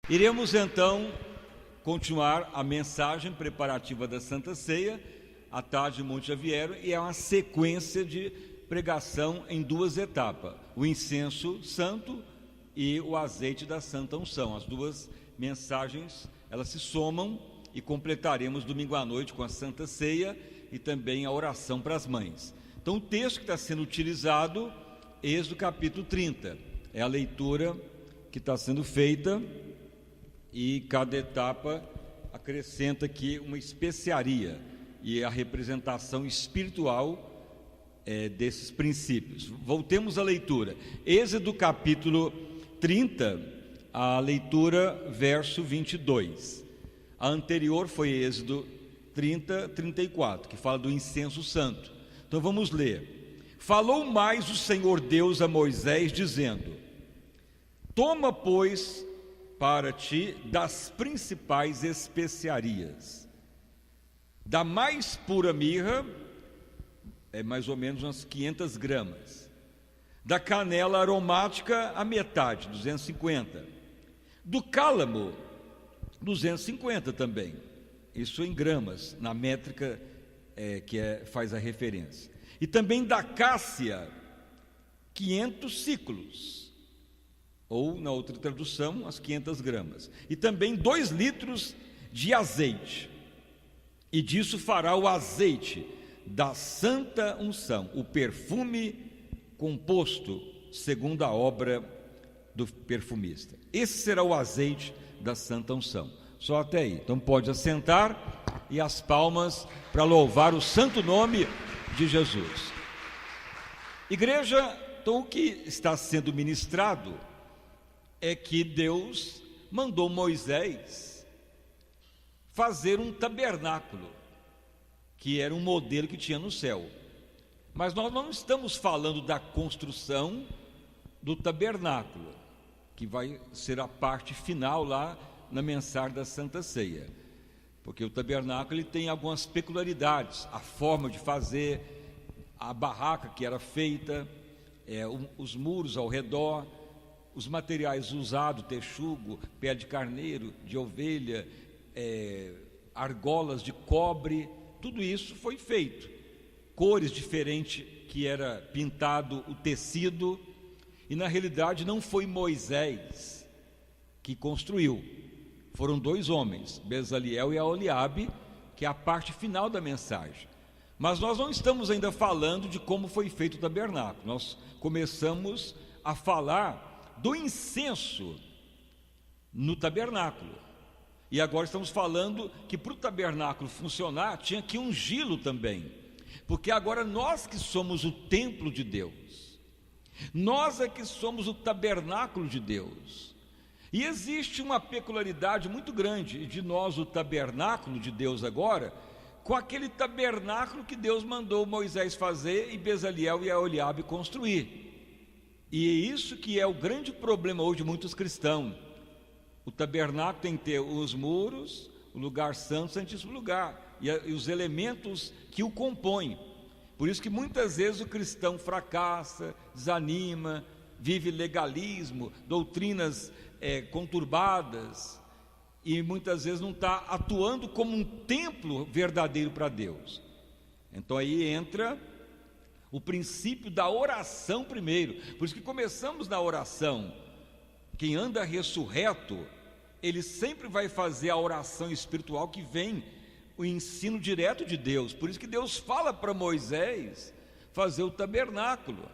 Iremos então continuar a mensagem preparativa da Santa Ceia, à tarde de Monte Javiero, e é uma sequência de pregação em duas etapas: o incenso santo e o azeite da Santa Unção. As duas mensagens, elas se somam, e completaremos domingo à noite com a Santa Ceia e também a oração para as mães. Então o texto que está sendo utilizado, Êxodo capítulo 30, é a leitura que está sendo feita, e cada etapa acrescenta aqui uma especiaria e a representação espiritual desses princípios. Voltemos à leitura. Êxodo capítulo 30, a leitura verso 22. A anterior foi Êxodo 30, 34, que fala do incenso santo. Então vamos ler. Falou mais o Senhor Deus a Moisés, dizendo: toma, pois, para ti das principais especiarias, da mais pura mirra, mais ou menos umas 500 gramas, da canela aromática a metade, 250, do cálamo, 250 também, isso em gramas, na métrica faz a referência, e também da cássia, 500 ciclos, ou na outra tradução, as 500 gramas, e também 2 litros de azeite, e disso fará o azeite da santa unção, o perfume composto segundo a obra do perfumista. Esse será o azeite da santa unção. Só até aí. Então pode assentar, e as palmas para louvar o santo nome de Jesus. Igreja, então o que está sendo ministrado é que Deus mandou Moisés fazer um tabernáculo, que era um modelo que tinha no céu. Mas nós não estamos falando da construção do tabernáculo, que vai ser a parte final lá na mensagem da Santa Ceia, porque o tabernáculo ele tem algumas peculiaridades, a forma de fazer, a barraca que era feita, os muros ao redor, os materiais usados, texugo, pé de carneiro, de ovelha, argolas de cobre, tudo isso foi feito, cores diferentes que era pintado o tecido, e na realidade não foi Moisés que construiu, foram 2 homens, Bezaliel e Aholiabe, que é a parte final da mensagem. Mas nós não estamos ainda falando de como foi feito o tabernáculo, nós começamos a falar do incenso no tabernáculo, e agora estamos falando que para o tabernáculo funcionar tinha que ungí-lo também, porque agora nós que somos o templo de Deus, nós é que somos o tabernáculo de Deus, e existe uma peculiaridade muito grande de nós, o tabernáculo de Deus agora, com aquele tabernáculo que Deus mandou Moisés fazer e Bezaliel e Aholiabe construir. E é isso que é o grande problema hoje de muitos cristãos. O tabernáculo tem que ter os muros, o lugar santo, o santíssimo lugar, e os elementos que o compõem. Por isso que muitas vezes o cristão fracassa, desanima, vive legalismo, doutrinas conturbadas, e muitas vezes não está atuando como um templo verdadeiro para Deus. Então aí entra o princípio da oração primeiro. Por isso que começamos na oração. Quem anda ressurreto, ele sempre vai fazer a oração espiritual que vem o ensino direto de Deus. Por isso que Deus fala para Moisés fazer o tabernáculo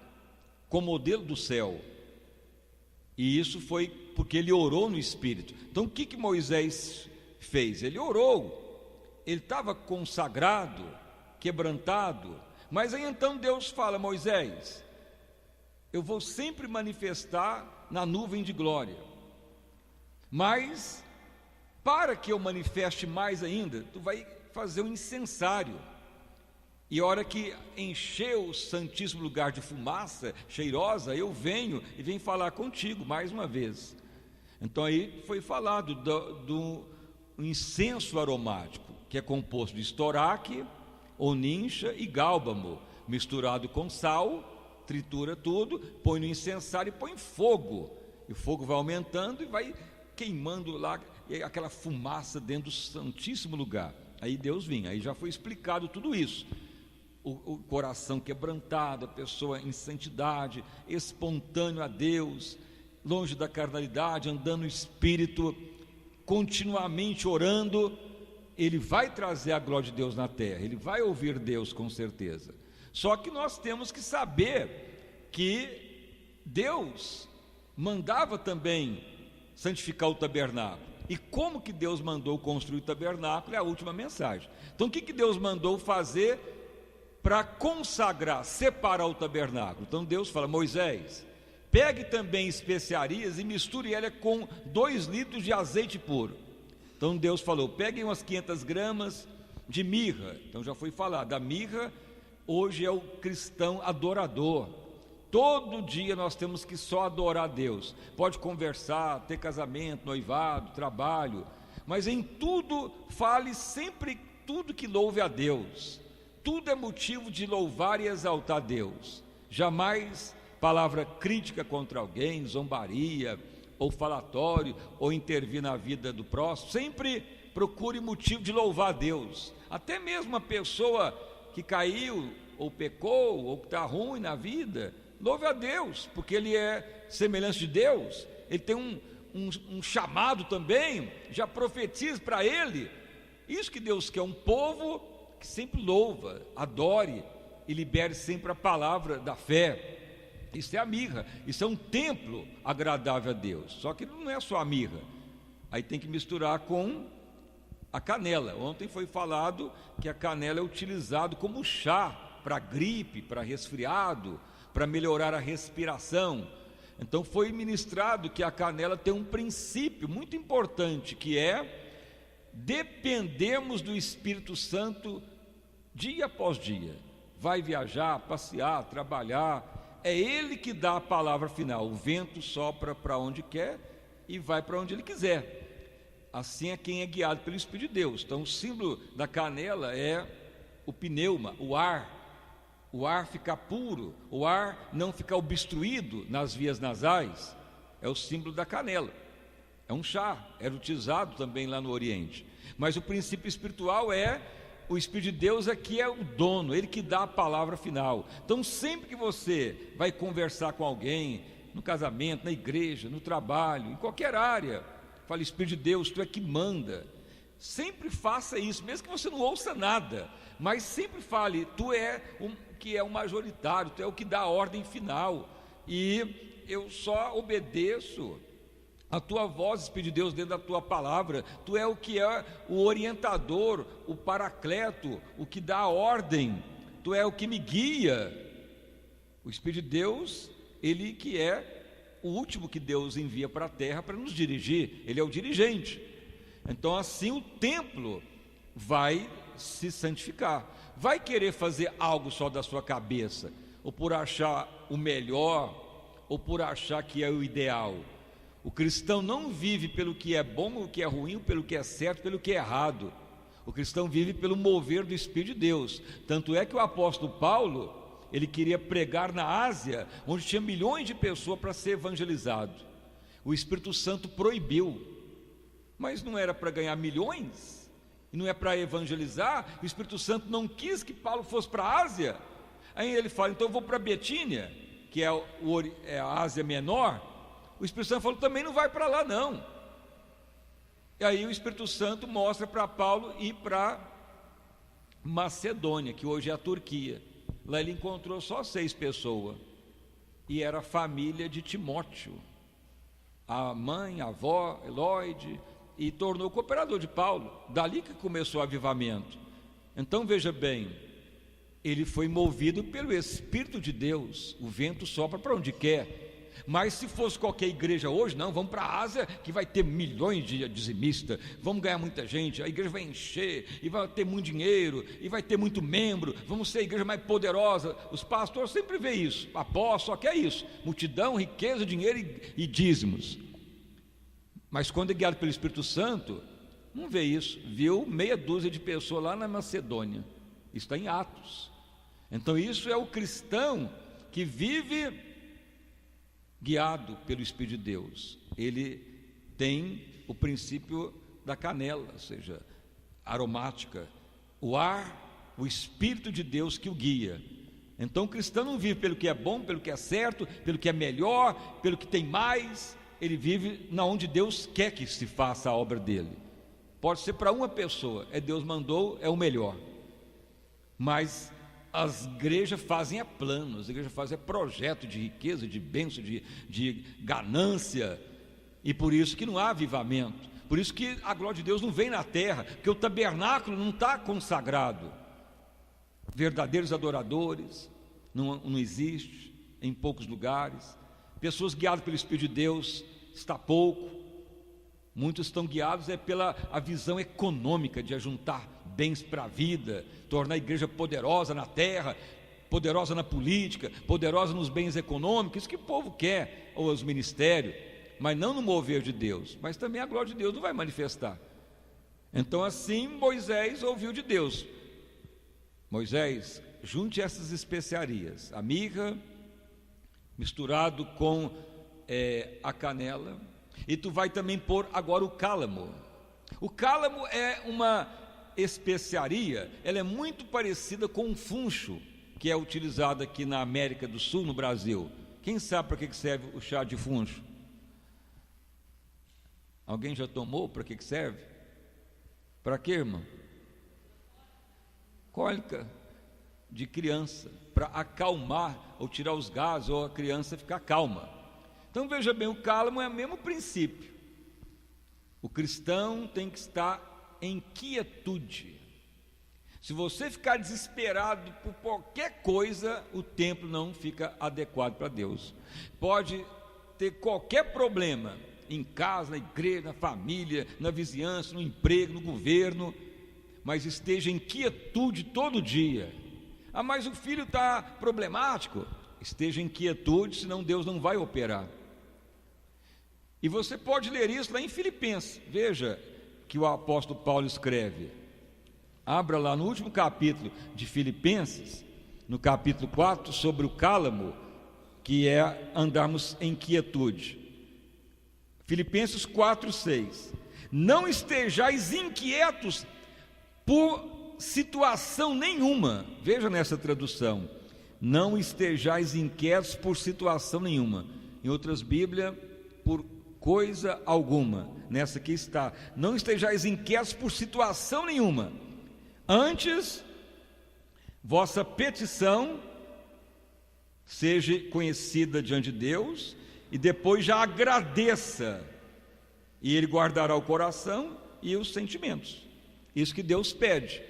com modelo do céu, e isso foi porque ele orou no Espírito. Então o que Moisés fez? Ele orou, ele estava consagrado, quebrantado, mas aí então Deus fala: Moisés, eu vou sempre manifestar na nuvem de glória, mas para que eu manifeste mais ainda, tu vai fazer um incensário, e a hora que encher o santíssimo lugar de fumaça cheirosa, eu venho e venho falar contigo mais uma vez. Então aí foi falado do incenso aromático, que é composto de estoraque, onincha e gálbamo, misturado com sal, tritura tudo, põe no incensário e põe fogo, e o fogo vai aumentando e vai queimando lá, e aquela fumaça dentro do santíssimo lugar. Aí Deus vinha, aí já foi explicado tudo isso. O coração quebrantado, a pessoa em santidade, espontâneo a Deus, longe da carnalidade, andando no Espírito, continuamente orando, ele vai trazer a glória de Deus na terra, ele vai ouvir Deus com certeza. Só que nós temos que saber que Deus mandava também santificar o tabernáculo. E como que Deus mandou construir o tabernáculo é a última mensagem. Então o que Deus mandou fazer para consagrar, separar o tabernáculo? Então Deus fala: Moisés, pegue também especiarias e misture ela com 2 litros de azeite puro. Então Deus falou: peguem umas 500 gramas de mirra. Então já foi falado, a mirra hoje é o cristão adorador. Todo dia nós temos que só adorar a Deus. Pode conversar, ter casamento, noivado, trabalho, mas em tudo fale sempre tudo que louve a Deus. Tudo é motivo de louvar e exaltar a Deus. Jamais palavra crítica contra alguém, zombaria, ou falatório, ou intervir na vida do próximo. Sempre procure motivo de louvar a Deus. Até mesmo uma pessoa que caiu, ou pecou, ou que está ruim na vida, louve a Deus, porque ele é semelhante de Deus. Ele tem um chamado também, já profetiza para ele. Isso que Deus quer, um povo que sempre louva, adore e libere sempre a palavra da fé. Isso é a mirra, isso é um templo agradável a Deus. Só que não é só a mirra, aí tem que misturar com a canela. Ontem foi falado que a canela é utilizado como chá para gripe, para resfriado, para melhorar a respiração. Então foi ministrado que a canela tem um princípio muito importante, que é dependemos do Espírito Santo dia após dia. Vai viajar, passear, trabalhar, é Ele que dá a palavra final. O vento sopra para onde quer e vai para onde Ele quiser. Assim é quem é guiado pelo Espírito de Deus. Então o símbolo da canela é o pneuma, o ar ficar puro, o ar não ficar obstruído nas vias nasais. É o símbolo da canela. É um chá, era utilizado também lá no Oriente. Mas o princípio espiritual é o Espírito de Deus, é que é o dono, ele que dá a palavra final. Então sempre que você vai conversar com alguém, no casamento, na igreja, no trabalho, em qualquer área, fale: Espírito de Deus, tu é que manda. Sempre faça isso, mesmo que você não ouça nada, mas sempre fale: tu é que é o majoritário, tu é o que dá a ordem final, e eu só obedeço a tua voz, Espírito de Deus, dentro da tua palavra. Tu é o que é o orientador, o paracleto, o que dá a ordem, tu é o que me guia. O Espírito de Deus, ele que é o último que Deus envia para a terra para nos dirigir, ele é o dirigente. Então assim o templo vai se santificar. Vai querer fazer algo só da sua cabeça, ou por achar o melhor, ou por achar que é o ideal. O cristão não vive pelo que é bom, pelo que é ruim, pelo que é certo, pelo que é errado. O cristão vive pelo mover do Espírito de Deus. Tanto é que o apóstolo Paulo, ele queria pregar na Ásia, onde tinha milhões de pessoas para ser evangelizado. O Espírito Santo proibiu. Mas não era para ganhar milhões? E não é para evangelizar? O Espírito Santo não quis que Paulo fosse para a Ásia. Aí ele fala: então eu vou para Betínia, que é a Ásia Menor. O Espírito Santo falou: também não vai para lá não. E aí o Espírito Santo mostra para Paulo ir para Macedônia, que hoje é a Turquia. Lá ele encontrou só 6 pessoas, e era a família de Timóteo, a mãe, a avó, Eloide, e tornou cooperador de Paulo. Dali que começou o avivamento. Então veja bem, ele foi movido pelo Espírito de Deus. O vento sopra para onde quer. Mas se fosse qualquer igreja hoje, não, vamos para a Ásia, que vai ter milhões de dizimistas, vamos ganhar muita gente, a igreja vai encher, e vai ter muito dinheiro, e vai ter muito membro, vamos ser a igreja mais poderosa. Os pastores sempre veem isso, apóstolo só quer isso: multidão, riqueza, dinheiro e dízimos. Mas quando é guiado pelo Espírito Santo, não vê isso. Viu meia dúzia de pessoas lá na Macedônia. Isso está em Atos. Então isso é o cristão que vive guiado pelo Espírito de Deus. Ele tem o princípio da canela, ou seja, aromática, o ar, o Espírito de Deus que o guia. Então o cristão não vive pelo que é bom, pelo que é certo, pelo que é melhor, pelo que tem mais. Ele vive na onde Deus quer que se faça a obra dele. Pode ser para uma pessoa, Deus mandou, é o melhor. Mas as igrejas fazem plano, as igrejas fazem projeto de riqueza, de bênção, de ganância. E por isso que não há avivamento. Por isso que a glória de Deus não vem na terra, porque o tabernáculo não está consagrado. Verdadeiros adoradores não existe em poucos lugares. Pessoas guiadas pelo Espírito de Deus está pouco. Muitos estão guiados pela a visão econômica de ajuntar bens para a vida, tornar a igreja poderosa na terra, poderosa na política, poderosa nos bens econômicos. Isso que o povo quer, ou os ministérios, mas não no mover de Deus. Mas também a glória de Deus não vai manifestar. Então assim Moisés ouviu de Deus: Moisés, junte essas especiarias, a mirra misturado com a canela, e tu vai também pôr agora o cálamo. O cálamo é uma especiaria, ela é muito parecida com o funcho, que é utilizado aqui na América do Sul, no Brasil. Quem sabe para que serve o chá de funcho? Alguém já tomou? Para que serve? Para quê, irmão? Cólica de criança, para acalmar ou tirar os gases, ou a criança ficar calma. Então veja bem, o cálamo é o mesmo princípio. O cristão tem que estar em quietude. Se você ficar desesperado por qualquer coisa, o templo não fica adequado para Deus. Pode ter qualquer problema em casa, na igreja, na família, na vizinhança, no emprego, no governo, mas esteja em quietude todo dia. Ah, mas o filho está problemático. Esteja em quietude, senão Deus não vai operar. E você pode ler isso lá em Filipenses. Veja que o apóstolo Paulo escreve. Abra lá no último capítulo de Filipenses, no capítulo 4, sobre o cálamo, que é andarmos em quietude. Filipenses 4:6. Não estejais inquietos por situação nenhuma. Veja nessa tradução: não estejais inquietos por situação nenhuma. Em outras Bíblias, por coisa alguma. Nessa aqui está: não estejais inquietos por situação nenhuma. Antes, vossa petição seja conhecida diante de Deus, e depois já agradeça, e Ele guardará o coração e os sentimentos. Isso que Deus pede.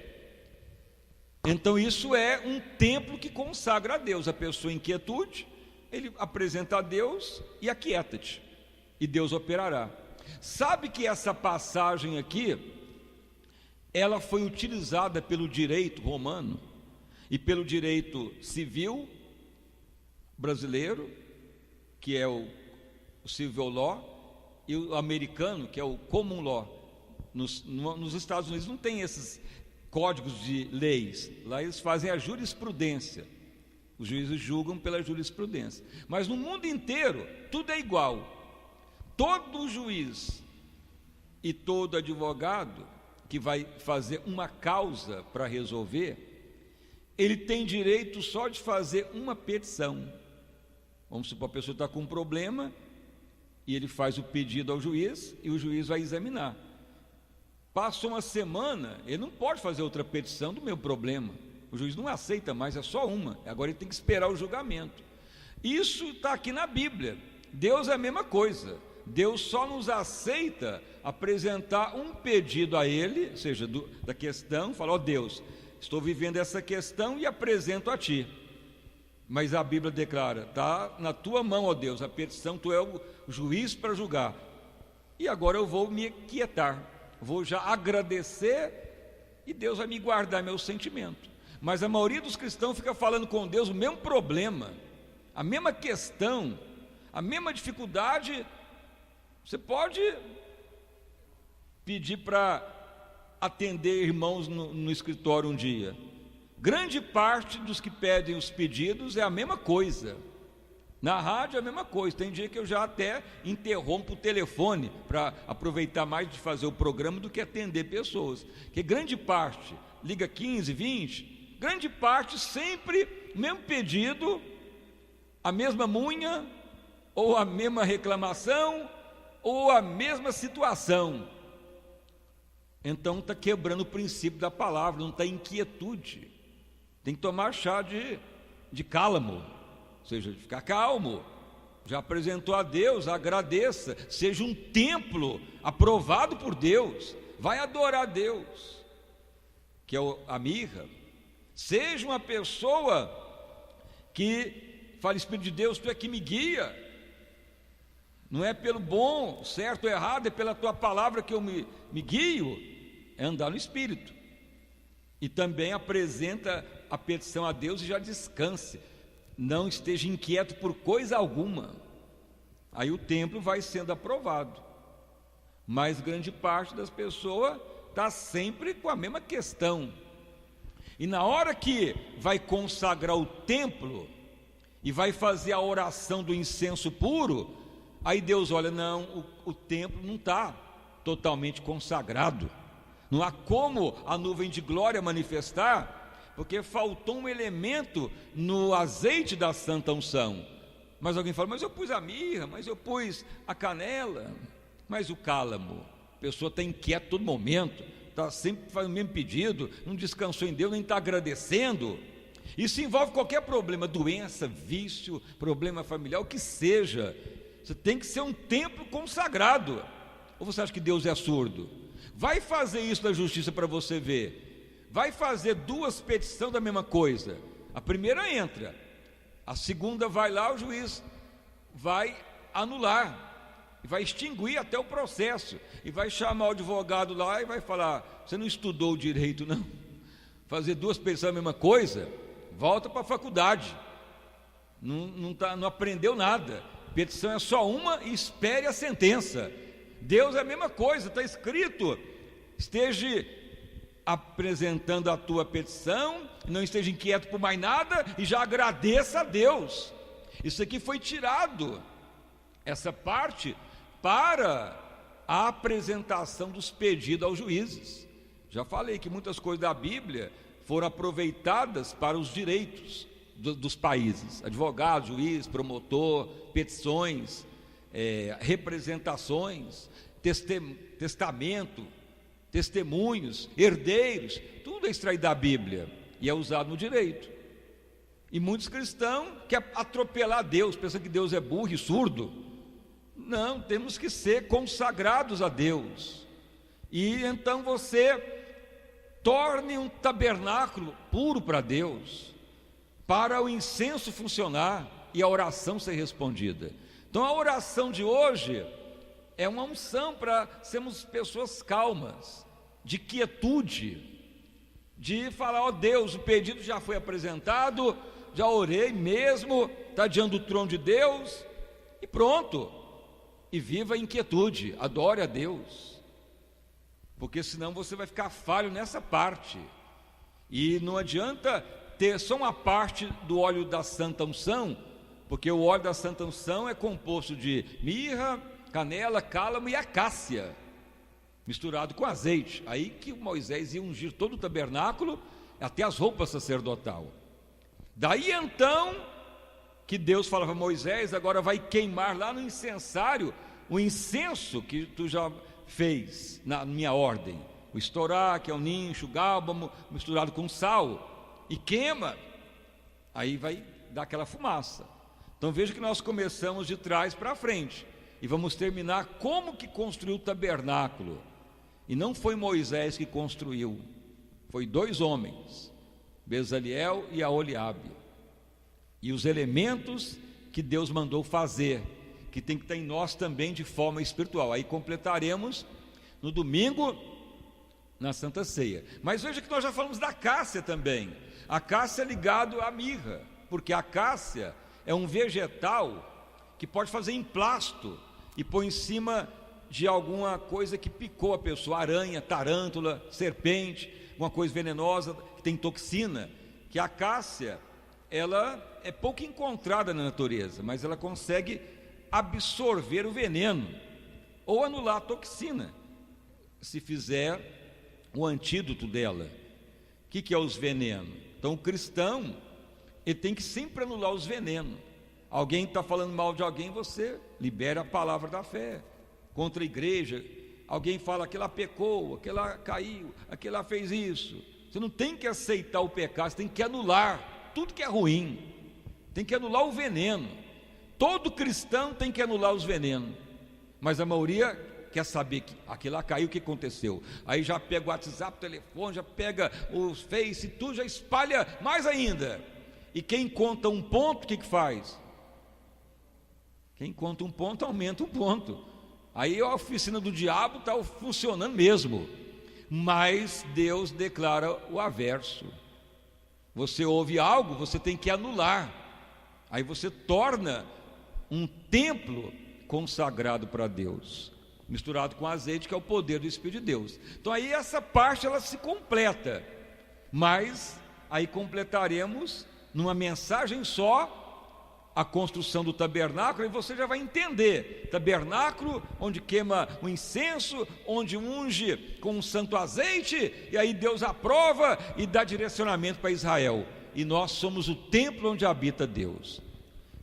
Então isso é um templo que consagra a Deus. A pessoa em quietude, ele apresenta a Deus e aquieta-te, e Deus operará. Sabe que essa passagem aqui, ela foi utilizada pelo direito romano e pelo direito civil brasileiro, que é o civil law, e o americano, que é o common law. Nos Estados Unidos não tem esses códigos de leis, lá eles fazem a jurisprudência, os juízes julgam pela jurisprudência. Mas no mundo inteiro tudo é igual. Todo juiz e todo advogado que vai fazer uma causa para resolver, ele tem direito só de fazer uma petição. Vamos supor, a pessoa está com um problema e ele faz o pedido ao juiz, e o juiz vai examinar. Passou uma semana, ele não pode fazer outra petição do meu problema. O juiz não aceita mais, é só uma. Agora ele tem que esperar o julgamento. Isso está aqui na Bíblia. Deus é a mesma coisa. Deus só nos aceita apresentar um pedido a Ele, ou seja, da questão, falar: ó Deus, estou vivendo essa questão e apresento a Ti. Mas a Bíblia declara: está na Tua mão, ó Deus, a petição, Tu é o juiz para julgar. E agora eu vou me quietar, vou já agradecer, e Deus vai me guardar meu sentimento. Mas a maioria dos cristãos fica falando com Deus o mesmo problema, a mesma questão, a mesma dificuldade. Você pode pedir para atender irmãos no escritório um dia. Grande parte dos que pedem os pedidos é a mesma coisa. Na rádio é a mesma coisa, tem dia que eu já até interrompo o telefone para aproveitar mais de fazer o programa do que atender pessoas, que grande parte, liga 15, 20, grande parte sempre, mesmo pedido, a mesma munha, ou a mesma reclamação, ou a mesma situação. Então está quebrando o princípio da palavra, não está em inquietude, tem que tomar chá de cálamo, ou seja, de ficar calmo. Já apresentou a Deus, agradeça, seja um templo aprovado por Deus, vai adorar a Deus, que é a mirra. Seja uma pessoa que fala: Espírito de Deus, tu é que me guia, não é pelo bom, certo ou errado, é pela tua palavra que eu me guio, é andar no Espírito. E também apresenta a petição a Deus e já descanse, não esteja inquieto por coisa alguma. Aí o templo vai sendo aprovado, mas grande parte das pessoas está sempre com a mesma questão. E na hora que vai consagrar o templo e vai fazer a oração do incenso puro, aí Deus olha: não, o templo não está totalmente consagrado, não há como a nuvem de glória manifestar, porque faltou um elemento no azeite da santa unção. Mas alguém fala: mas eu pus a mirra, mas eu pus a canela, mas o cálamo, a pessoa está inquieta todo momento, está sempre fazendo o mesmo pedido, não descansou em Deus, nem está agradecendo. Isso envolve qualquer problema, doença, vício, problema familiar, o que seja. Você tem que ser um templo consagrado. Ou você acha que Deus é surdo? Vai fazer isso na justiça para você ver. Vai fazer duas petições da mesma coisa. A primeira entra, a segunda vai lá, o juiz vai anular, vai extinguir até o processo, e vai chamar o advogado lá e vai falar: você não estudou direito, não? Fazer duas petições da mesma coisa, volta para a faculdade, não aprendeu nada. Petição é só uma e espere a sentença. Deus é a mesma coisa, está escrito: esteja apresentando a tua petição, não esteja inquieto por mais nada e já agradeça a Deus. Isso aqui foi tirado, essa parte, para a apresentação dos pedidos aos juízes. Já falei que muitas coisas da Bíblia foram aproveitadas para os direitos dos países: advogado, juiz, promotor, petições, representações, testamento, testemunhos, herdeiros, tudo é extraído da Bíblia e é usado no direito. E muitos cristãos querem atropelar Deus, pensando que Deus é burro e surdo. Não, temos que ser consagrados a Deus. E então você torne um tabernáculo puro para Deus, para o incenso funcionar e a oração ser respondida. Então a oração de hoje é uma unção para sermos pessoas calmas, de quietude, de falar: ó Deus, o pedido já foi apresentado, já orei mesmo, está diante do trono de Deus, e pronto. E viva em quietude, adore a Deus, porque senão você vai ficar falho nessa parte. E não adianta ter só uma parte do óleo da santa unção, porque o óleo da santa unção é composto de mirra, canela, cálamo e acácia, misturado com azeite. Aí que Moisés ia ungir todo o tabernáculo, até as roupas sacerdotal. Daí então que Deus fala para Moisés: agora vai queimar lá no incensário o incenso que tu já fez na minha ordem, o estorá, que é o nincho, o gálbamo misturado com sal, e queima. Aí vai dar aquela fumaça. Então veja que nós começamos de trás para frente e vamos terminar como que construiu o tabernáculo. E não foi Moisés que construiu, foi dois homens, Bezaliel e Aholiabe, e os elementos que Deus mandou fazer, que tem que estar em nós também de forma espiritual. Aí completaremos no domingo, na Santa Ceia. Mas veja que nós já falamos da acácia também. A acácia é ligado à mirra, porque a acácia é um vegetal que pode fazer emplasto e pôr em cima de alguma coisa que picou a pessoa: aranha, tarântula, serpente, alguma coisa venenosa que tem toxina. Que a acácia ela é pouco encontrada na natureza, mas ela consegue absorver o veneno ou anular a toxina, se fizer o antídoto dela. O que é os venenos? Então o cristão, ele tem que sempre anular os venenos. Alguém está falando mal de alguém, você libera a palavra da fé contra a igreja. Alguém fala que ela pecou, que ela caiu, que ela fez isso. Você não tem que aceitar o pecado, você tem que anular tudo que é ruim, tem que anular o veneno. Todo cristão tem que anular os venenos, mas a maioria quer saber que aquilo lá caiu, o que aconteceu? Aí já pega o WhatsApp, o telefone, já pega os Face, tudo, já espalha mais ainda. E quem conta um ponto, o que faz? Quem conta um ponto, aumenta um ponto. Aí a oficina do diabo está funcionando mesmo. Mas Deus declara o averso. Você ouve algo, você tem que anular. Aí você torna um templo consagrado para Deus, misturado com azeite, que é o poder do Espírito de Deus. Então aí essa parte ela se completa. Mas aí completaremos numa mensagem só a construção do tabernáculo, e você já vai entender. Tabernáculo, onde queima o incenso, onde unge com um santo azeite, e aí Deus aprova e dá direcionamento para Israel. E nós somos o templo onde habita Deus.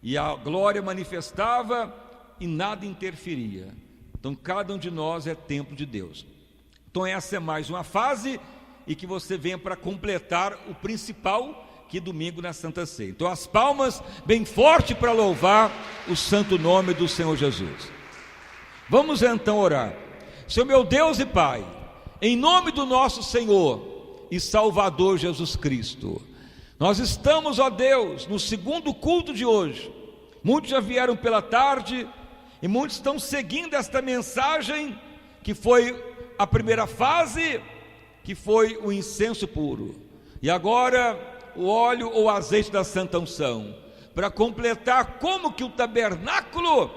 E a glória manifestava e nada interferia. Então cada um de nós é templo de Deus. Então essa é mais uma fase, e que você venha para completar o principal, que domingo na Santa Ceia. Então as palmas bem forte para louvar o santo nome do Senhor Jesus. Vamos então orar. Senhor meu Deus e Pai, em nome do nosso Senhor e Salvador Jesus Cristo, nós estamos, ó Deus, no segundo culto de hoje. Muitos já vieram pela tarde e muitos estão seguindo esta mensagem, que foi a primeira fase, que foi o incenso puro, e agora o óleo ou azeite da santa unção, para completar como que o tabernáculo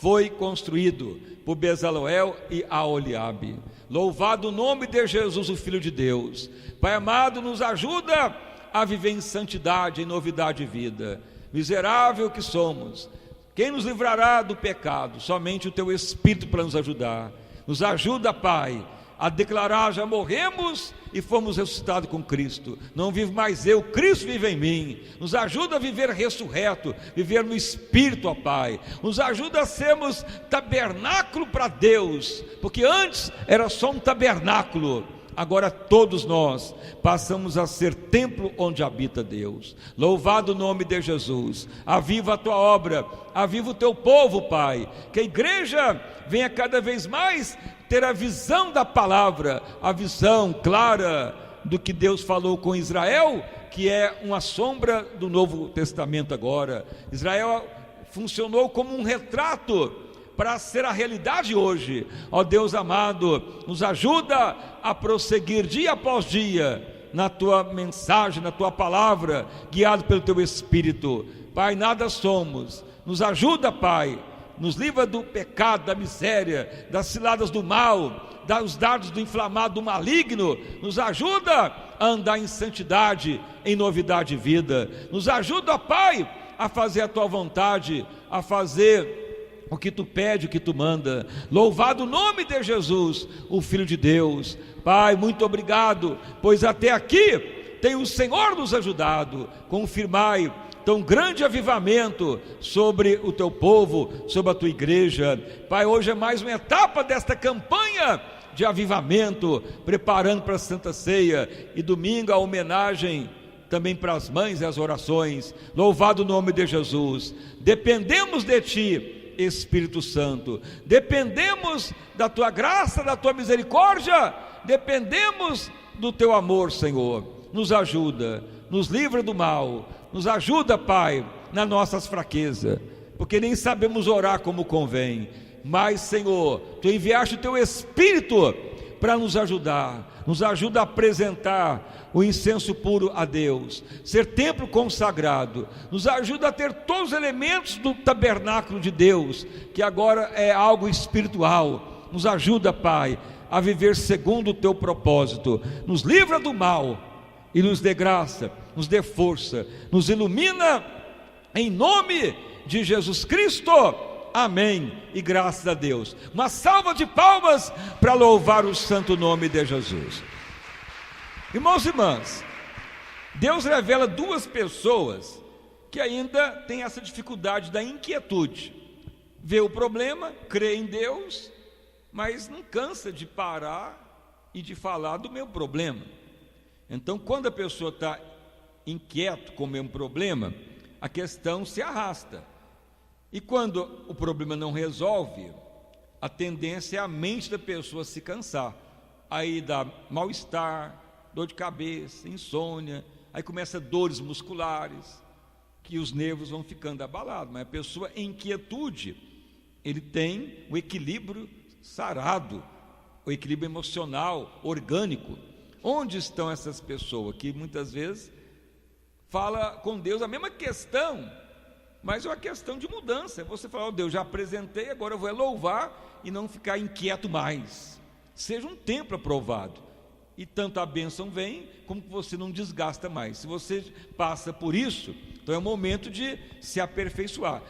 foi construído por Bezaleel e Aholiabe. Louvado o nome de Jesus, o Filho de Deus. Pai amado, nos ajuda a viver em santidade, em novidade de vida. Miserável que somos, quem nos livrará do pecado? Somente o Teu Espírito para nos ajudar. Nos ajuda, Pai, a declarar: já morremos e fomos ressuscitados com Cristo. Não vivo mais eu, Cristo vive em mim. Nos ajuda a viver ressurreto, viver no Espírito, ó Pai. Nos ajuda a sermos tabernáculo para Deus, porque antes era só um tabernáculo. Agora todos nós passamos a ser templo onde habita Deus. Louvado o nome de Jesus. Aviva a Tua obra, aviva o Teu povo, Pai. Que a igreja venha cada vez mais ter a visão da palavra, a visão clara do que Deus falou com Israel, que é uma sombra do Novo Testamento agora. Israel funcionou como um retrato para ser a realidade hoje. Ó Deus amado, nos ajuda a prosseguir dia após dia na Tua mensagem, na Tua palavra, guiado pelo Teu Espírito. Pai, nada somos, nos ajuda, Pai, nos livra do pecado, da miséria, das ciladas do mal, dos dardos do inflamado, do maligno. Nos ajuda a andar em santidade, em novidade de vida. Nos ajuda, Pai, a fazer a Tua vontade, a fazer o que Tu pede, o que Tu manda. Louvado o nome de Jesus, o Filho de Deus. Pai, muito obrigado, pois até aqui tem o Senhor nos ajudado. Confirmai tão grande avivamento sobre o Teu povo, sobre a Tua igreja. Pai, hoje é mais uma etapa desta campanha de avivamento, preparando para a Santa Ceia, e domingo a homenagem também para as mães e as orações. Louvado o nome de Jesus. Dependemos de Ti, Espírito Santo, dependemos da Tua graça, da Tua misericórdia, dependemos do Teu amor, Senhor. Nos ajuda, nos livra do mal. Nos ajuda, Pai, nas nossas fraquezas, porque nem sabemos orar como convém. Mas, Senhor, Tu enviaste o Teu Espírito para nos ajudar. Nos ajuda a apresentar o incenso puro a Deus, ser templo consagrado. Nos ajuda a ter todos os elementos do tabernáculo de Deus, que agora é algo espiritual. Nos ajuda, Pai, a viver segundo o Teu propósito. Nos livra do mal e nos dê graça nos dê força, nos ilumina, em nome de Jesus Cristo. Amém e graças a Deus. Uma salva de palmas para louvar o santo nome de Jesus. Irmãos e irmãs, Deus revela duas pessoas que ainda têm essa dificuldade da inquietude. Vê o problema, crê em Deus, mas não cansa de parar e de falar do meu problema. Então, quando a pessoa está inquieta com o mesmo problema, a questão se arrasta. E quando o problema não resolve, a tendência é a mente da pessoa se cansar. Aí dá mal-estar, dor de cabeça, insônia, aí começa dores musculares, que os nervos vão ficando abalados. Mas a pessoa em inquietude, ele tem o equilíbrio sarado, o equilíbrio emocional, orgânico. Onde estão essas pessoas que muitas vezes fala com Deus a mesma questão, mas é uma questão de mudança? Você fala: Deus, já apresentei, agora eu vou louvar e não ficar inquieto mais. Seja um tempo aprovado, e tanto a bênção vem, como que você não desgasta mais. Se você passa por isso, então é o momento de se aperfeiçoar.